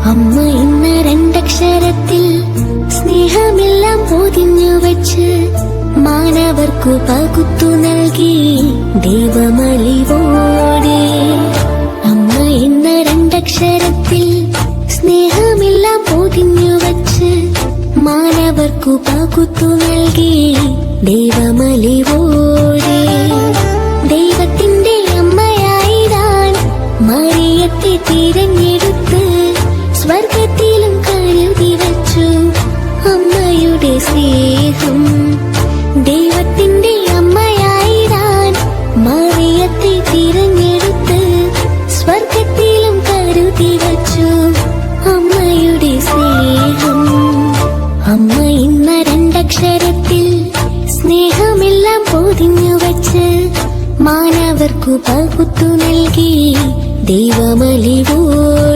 അമ്മ ഇന്ന രണ്ടക്ഷരത്തിൽ സ്നേഹമെല്ലാം പൊതിഞ്ഞു വച്ച് മാനവർക്കു പകുത്തു നൽകി ദൈവമലിവോടെ. അമ്മ ഇന്ന രണ്ടക്ഷരത്തിൽ സ്നേഹമെല്ലാം പൊതിഞ്ഞു വച്ച് മാനവർക്കു പകുത്തു നൽകി ദൈവമലിവോടെ. ദൈവത്തിന്റെ അമ്മയായിടാൻ മറിയത്തെ തിരഞ്ഞെടുത്ത് സ്വർഗത്തിലും കരുതി വച്ചു അമ്മയുടെ സ്നേഹം. ദൈവത്തിന്റെ അമ്മയായിടാൻ മറിയത്തെ തിരഞ്ഞെടുത്ത് സ്വർഗത്തിലും കരുതി വച്ചു അമ്മയുടെ സ്നേഹം. അമ്മ ഇന്ന രണ്ടക്ഷരത്തിൽ സ്നേഹമെല്ലാം പൊതിഞ്ഞു വച്ച് മാനവർക്കു പകുത്തു നൽകി ദൈവമലിവോടെ.